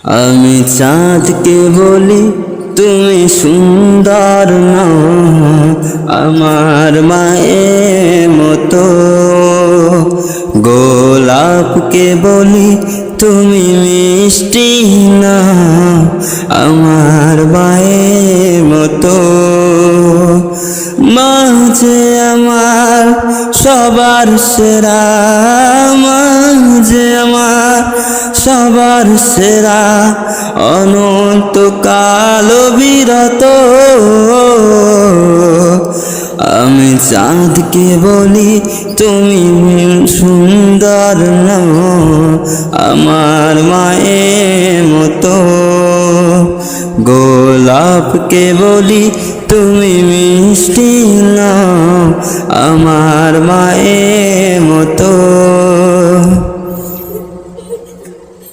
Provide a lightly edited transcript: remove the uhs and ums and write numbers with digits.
আমি চাঁদকে বলি তুমি সুন্দর নও, আমার মায়ের মতো। গোলাপকে বলি তুমি মিষ্টি না, আমার মায়ের মতো। মা যে আমার সবার সেরা, মা যে আমার সবার সেরা, অনন্তকাল বিরত। আমি চাঁদকে বলি তুমি সুন্দর নও, আমার মায়ের মতো। গোলাপকে বলি তুমি মিষ্টি নও, আমার মায়ের মতো।